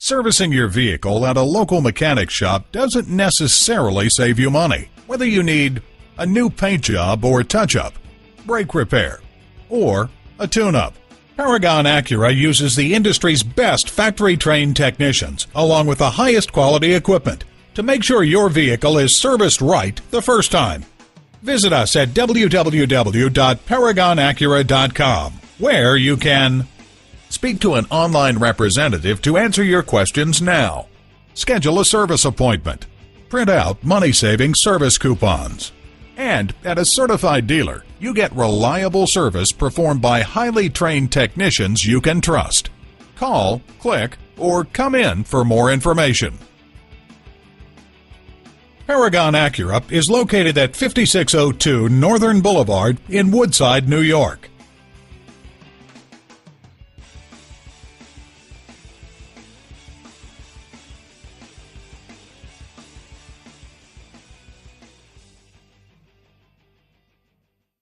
Servicing your vehicle at a local mechanic shop doesn't necessarily save you money. Whether you need a new paint job or touch-up, brake repair, or a tune-up, Paragon Acura uses the industry's best factory-trained technicians, along with the highest quality equipment, to make sure your vehicle is serviced right the first time. Visit us at www.paragonacura.com, where you can speak to an online representative to answer your questions now, schedule a service appointment, print out money-saving service coupons, and at a certified dealer, you get reliable service performed by highly trained technicians you can trust. Call, click, or come in for more information. Paragon Acura is located at 5602 Northern Boulevard in Woodside, New York.